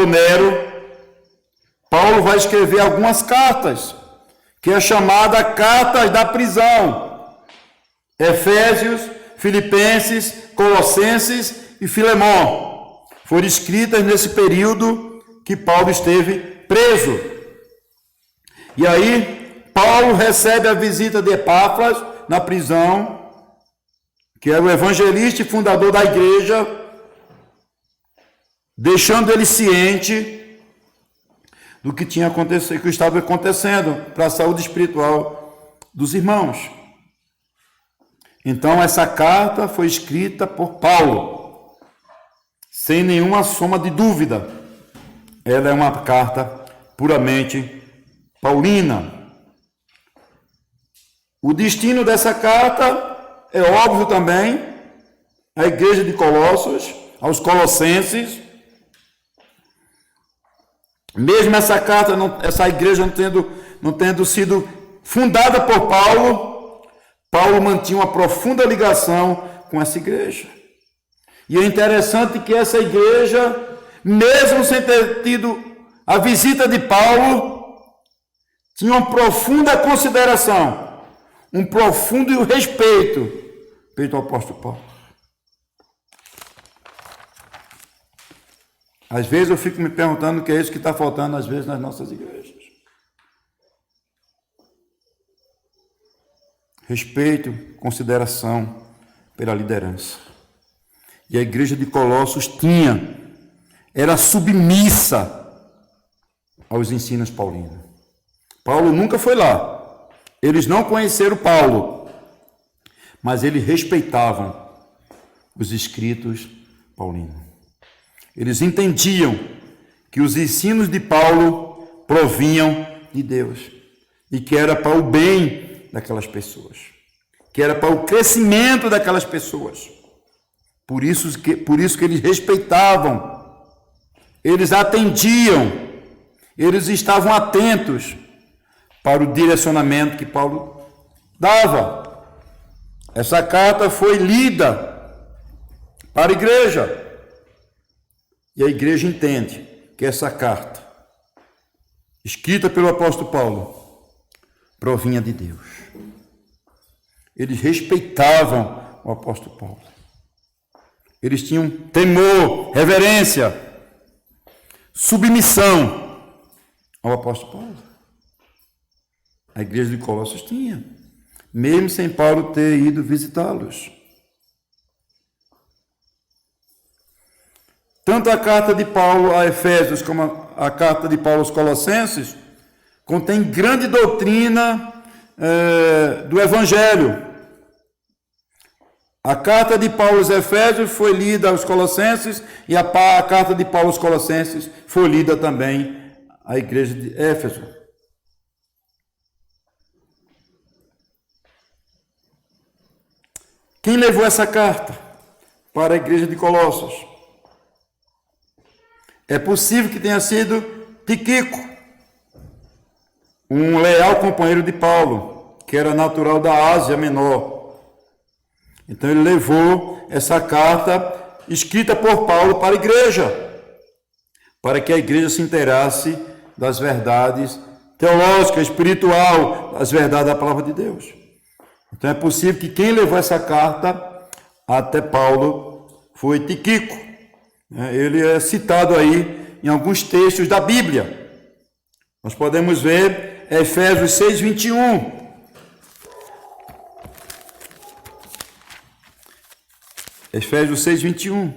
Nero, Paulo vai escrever algumas cartas, que é chamada Cartas da Prisão. Efésios, Filipenses, Colossenses e Filemão foram escritas nesse período que Paulo esteve preso. E aí, Paulo recebe a visita de Epáfras na prisão, que era o evangelista e fundador da igreja, deixando ele ciente do que tinha acontecido, que estava acontecendo para a saúde espiritual dos irmãos. Então essa carta foi escrita por Paulo, sem nenhuma sombra de dúvida. Ela é uma carta puramente paulina. O destino dessa carta é óbvio também, a igreja de Colossos, aos colossenses. Mesmo essa carta, essa igreja não tendo sido fundada por Paulo, Paulo mantinha uma profunda ligação com essa igreja. E é interessante que essa igreja, mesmo sem ter tido a visita de Paulo, tinha uma profunda consideração, um profundo respeito ao apóstolo Paulo. Às vezes eu fico me perguntando o que é isso que está faltando às vezes nas nossas igrejas. Respeito, consideração pela liderança. E a igreja de Colossos era submissa aos ensinos paulinos. Paulo nunca foi lá. Eles não conheceram Paulo, mas eles respeitavam os escritos paulinos. Eles entendiam que os ensinos de Paulo provinham de Deus e que era para o bem daquelas pessoas, que era para o crescimento daquelas pessoas. Por isso que eles respeitavam, eles atendiam, eles estavam atentos para o direcionamento que Paulo dava. Essa carta foi lida para a igreja. E a igreja entende que essa carta, escrita pelo apóstolo Paulo, provinha de Deus. Eles respeitavam o apóstolo Paulo. Eles tinham temor, reverência, submissão ao apóstolo Paulo. A igreja de Colossos tinha, mesmo sem Paulo ter ido visitá-los. Tanto a carta de Paulo a Efésios como a carta de Paulo aos Colossenses contém grande doutrina do Evangelho. A carta de Paulo aos Efésios foi lida aos Colossenses e a carta de Paulo aos Colossenses foi lida também à igreja de Éfeso. Quem levou essa carta para a igreja de Colossos? É possível que tenha sido Tíquico, um leal companheiro de Paulo, que era natural da Ásia Menor. Então ele levou essa carta escrita por Paulo para a igreja, para que a igreja se inteirasse das verdades teológicas, espiritual, das verdades da palavra de Deus. Então é possível que quem levou essa carta até Paulo foi Tíquico. Ele é citado aí em alguns textos da Bíblia. Nós podemos ver Efésios 6, 21. Efésios 6, 21.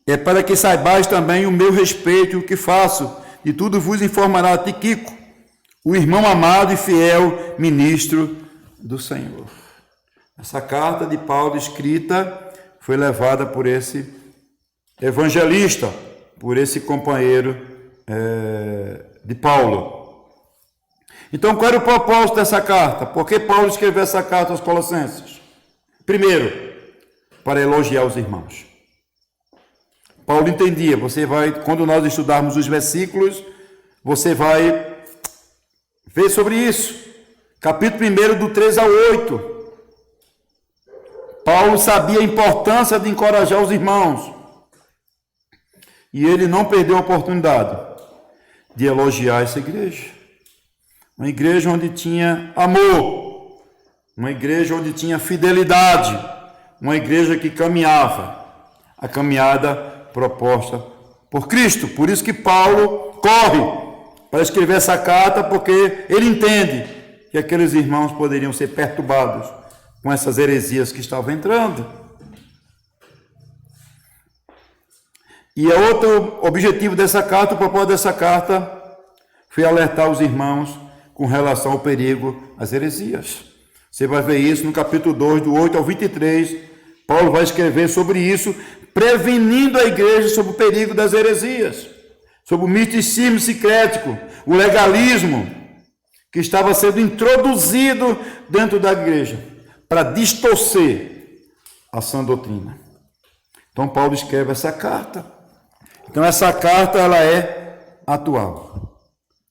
É para que saibais também o meu respeito e o que faço, e tudo vos informará Tíquico, o irmão amado e fiel ministro do Senhor. Essa carta de Paulo escrita foi levada por esse evangelista, por esse companheiro de Paulo. Então, qual era o propósito dessa carta? Por que Paulo escreveu essa carta aos Colossenses? Primeiro, para elogiar os irmãos. Paulo entendia, quando nós estudarmos os versículos, você vai ver sobre isso. Capítulo 1, do 3 ao 8. Paulo sabia a importância de encorajar os irmãos. E ele não perdeu a oportunidade de elogiar essa igreja. Uma igreja onde tinha amor, uma igreja onde tinha fidelidade, uma igreja que caminhava a caminhada proposta por Cristo. Por isso que Paulo corre para escrever essa carta, porque ele entende que aqueles irmãos poderiam ser perturbados com essas heresias que estavam entrando. E outro objetivo dessa carta, o propósito dessa carta, foi alertar os irmãos com relação ao perigo às heresias. Você vai ver isso no capítulo 2, do 8 ao 23. Paulo vai escrever sobre isso, prevenindo a igreja sobre o perigo das heresias, sobre o misticismo secrético, o legalismo que estava sendo introduzido dentro da igreja para distorcer a sã doutrina. Então Paulo escreve essa carta. Então essa carta ela é atual.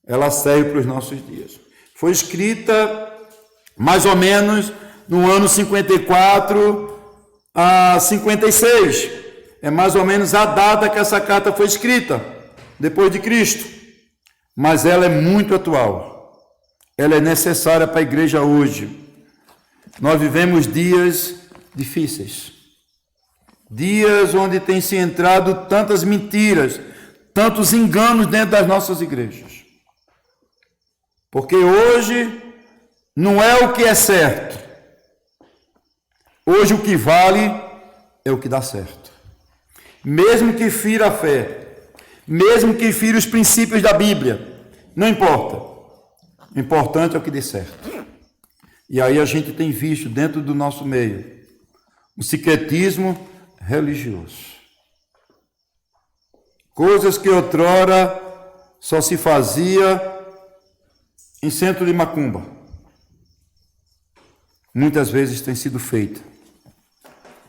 Ela serve para os nossos dias. Foi escrita mais ou menos no ano 54 a 56. É mais ou menos a data que essa carta foi escrita, depois de Cristo. Mas ela é muito atual. Ela é necessária para a igreja hoje. Nós vivemos dias difíceis. Dias onde tem se entrado tantas mentiras, tantos enganos dentro das nossas igrejas. Porque hoje não é o que é certo. Hoje o que vale é o que dá certo. Mesmo que fira a fé, mesmo que fira os princípios da Bíblia, não importa. O importante é o que dê certo. E aí a gente tem visto dentro do nosso meio um secretismo religioso. Coisas que outrora só se fazia em centro de macumba, muitas vezes tem sido feita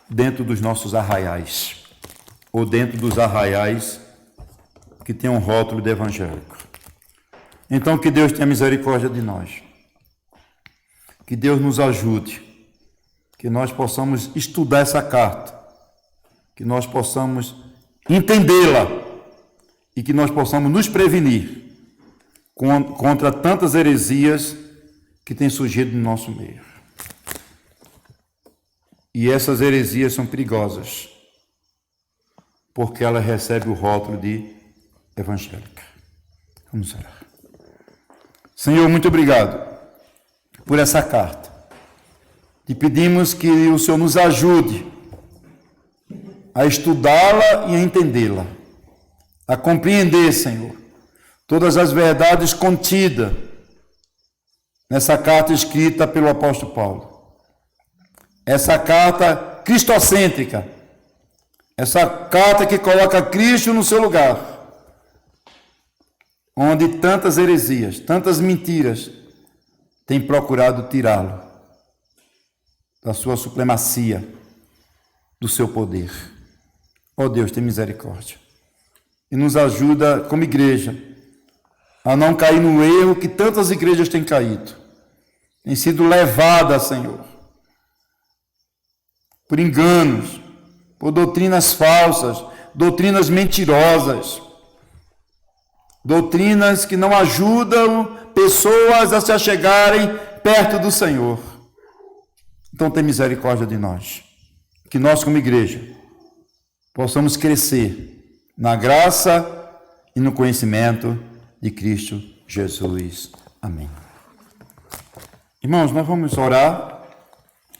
dentro dos nossos arraiais, ou dentro dos arraiais que tem um rótulo de evangélico. Então, que Deus tenha misericórdia de nós. Que Deus nos ajude, que nós possamos estudar essa carta, que nós possamos entendê-la e que nós possamos nos prevenir contra tantas heresias que têm surgido no nosso meio. E essas heresias são perigosas, porque ela recebe o rótulo de evangélica. Vamos orar. Senhor, muito obrigado por essa carta. Te pedimos que o Senhor nos ajude a estudá-la e a entendê-la, a compreender, Senhor, todas as verdades contidas nessa carta escrita pelo apóstolo Paulo. Essa carta cristocêntrica, essa carta que coloca Cristo no seu lugar, onde tantas heresias, tantas mentiras têm procurado tirá-lo da sua supremacia, do seu poder. Ó Deus, tem misericórdia. E nos ajuda como igreja a não cair no erro que tantas igrejas têm caído. Têm sido levadas, Senhor, por enganos, por doutrinas falsas, doutrinas mentirosas, doutrinas que não ajudam pessoas a se achegarem perto do Senhor. Então tem misericórdia de nós, que nós como igreja possamos crescer na graça e no conhecimento de Cristo Jesus. Amém. Irmãos, nós vamos orar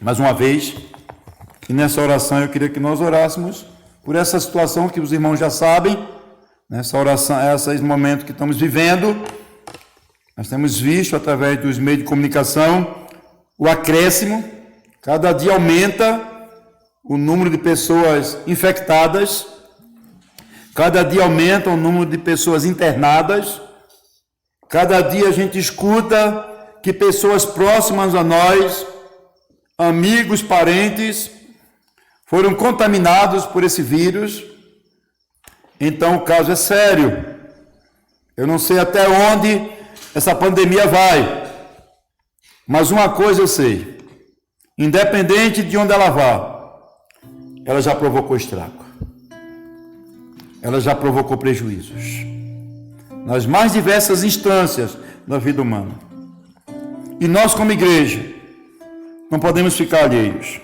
mais uma vez, e nessa oração eu queria que nós orássemos por essa situação que os irmãos já sabem, nessa oração, esse momento que estamos vivendo. Nós temos visto através dos meios de comunicação o acréscimo, cada dia aumenta o número de pessoas infectadas, cada dia aumenta o número de pessoas internadas, cada dia a gente escuta que pessoas próximas a nós, amigos, parentes, foram contaminados por esse vírus. Então o caso é sério. Eu não sei até onde essa pandemia vai, mas uma coisa eu sei: independente de onde ela vá, ela já provocou estrago, ela já provocou prejuízos nas mais diversas instâncias da vida humana. E nós, como igreja, não podemos ficar alheios,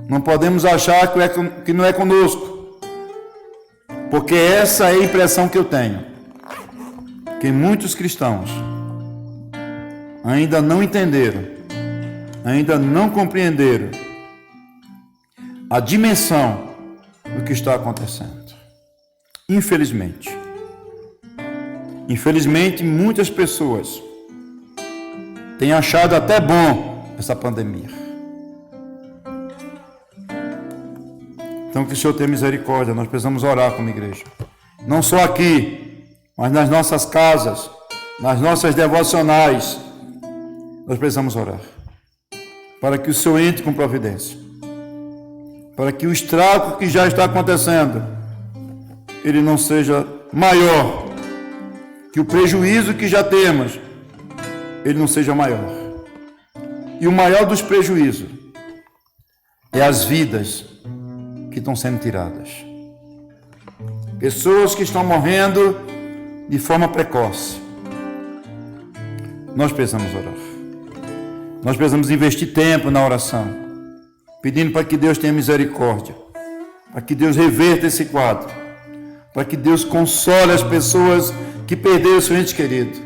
não podemos achar que não é conosco, porque essa é a impressão que eu tenho, que muitos cristãos ainda não entenderam, ainda não compreenderam a dimensão do que está acontecendo. Infelizmente, muitas pessoas têm achado até bom essa pandemia. Então, que o Senhor tenha misericórdia. Nós precisamos orar como igreja, não só aqui, mas nas nossas casas, nas nossas devocionais. Nós precisamos orar para que o Senhor entre com providência, para que o estrago que já está acontecendo, ele não seja maior, que o prejuízo que já temos, ele não seja maior. E o maior dos prejuízos é as vidas que estão sendo tiradas, pessoas que estão morrendo de forma precoce. Nós precisamos orar, nós precisamos investir tempo na oração, pedindo para que Deus tenha misericórdia, para que Deus reverta esse quadro, para que Deus console as pessoas que perderam seu ente querido,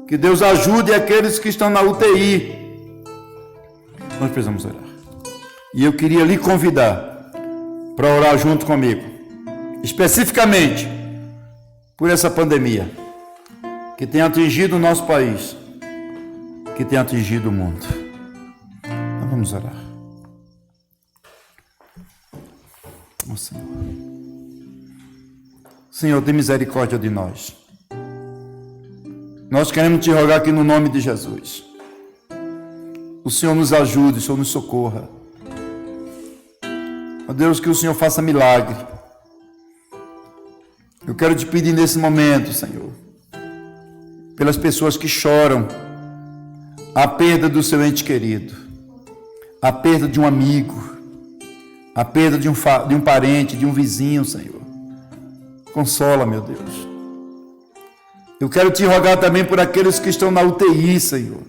que Deus ajude aqueles que estão na UTI. Nós precisamos orar. E eu queria lhe convidar para orar junto comigo, especificamente por essa pandemia que tem atingido o nosso país, que tem atingido o mundo. Então vamos orar. Ó Senhor, Senhor, tem misericórdia de nós. Nós queremos te rogar aqui no nome de Jesus. O Senhor nos ajude, o Senhor nos socorra. Ó Deus, que o Senhor faça milagre. Eu quero te pedir nesse momento, Senhor, pelas pessoas que choram a perda do seu ente querido, a perda de um amigo, a perda de um parente, de um vizinho, Senhor. Consola, meu Deus. Eu quero te rogar também por aqueles que estão na UTI, Senhor.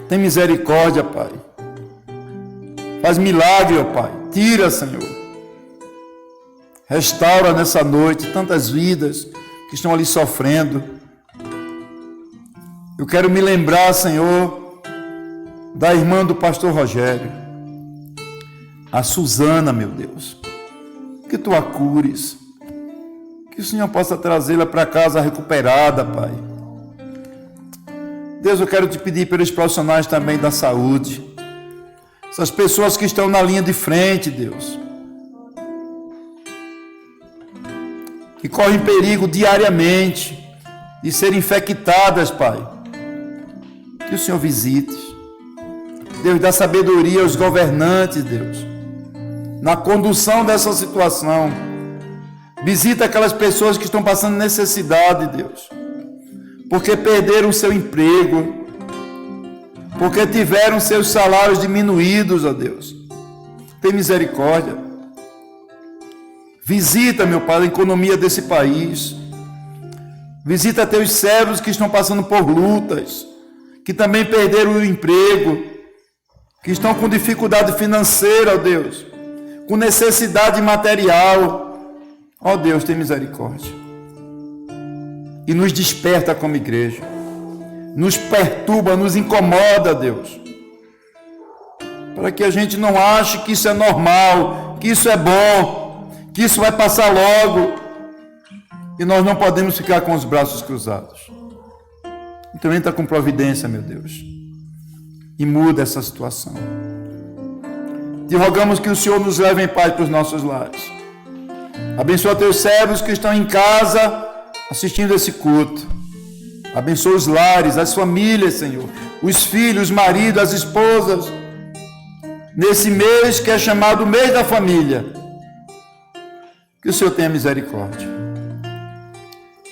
Tem misericórdia, Pai. Faz milagre, ó Pai. Tira, Senhor. Restaura nessa noite tantas vidas que estão ali sofrendo. Eu quero me lembrar, Senhor, da irmã do pastor Rogério, a Suzana, meu Deus. Que tu a cures. Que o Senhor possa trazê-la para casa recuperada, Pai. Deus, eu quero te pedir pelos profissionais também da saúde. Essas pessoas que estão na linha de frente, Deus. Que correm perigo diariamente de serem infectadas, Pai. Que o Senhor visite. Deus, dá sabedoria aos governantes, Deus, na condução dessa situação. Visita aquelas pessoas que estão passando necessidade, Deus, porque perderam o seu emprego, porque tiveram seus salários diminuídos, ó Deus. Tem misericórdia. Visita, meu Pai, a economia desse país. Visita teus servos que estão passando por lutas, que também perderam o emprego, que estão com dificuldade financeira, ó Deus, com necessidade material. Ó Deus, tem misericórdia. E nos desperta como igreja. Nos perturba, nos incomoda, Deus. Para que a gente não ache que isso é normal, que isso é bom, que isso vai passar logo. E nós não podemos ficar com os braços cruzados. Então entra com providência, meu Deus, e muda essa situação. Te rogamos que o Senhor nos leve em paz para os nossos lares. Abençoa teus servos que estão em casa assistindo esse culto. Abençoa os lares, as famílias, Senhor, os filhos, os maridos, as esposas, nesse mês que é chamado mês da família. Que o Senhor tenha misericórdia.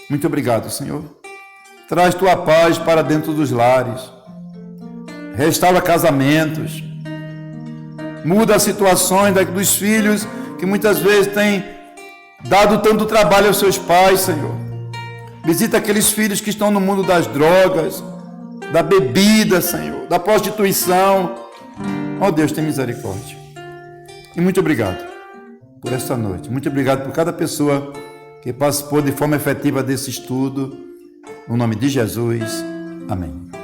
Muito obrigado, Senhor. Traz tua paz para dentro dos lares. Restaura casamentos. Muda as situações dos filhos que muitas vezes têm dado tanto trabalho aos seus pais, Senhor. Visita aqueles filhos que estão no mundo das drogas, da bebida, Senhor, da prostituição. Ó Deus, tem misericórdia. E muito obrigado por esta noite. Muito obrigado por cada pessoa que participou de forma efetiva desse estudo. No nome de Jesus. Amém.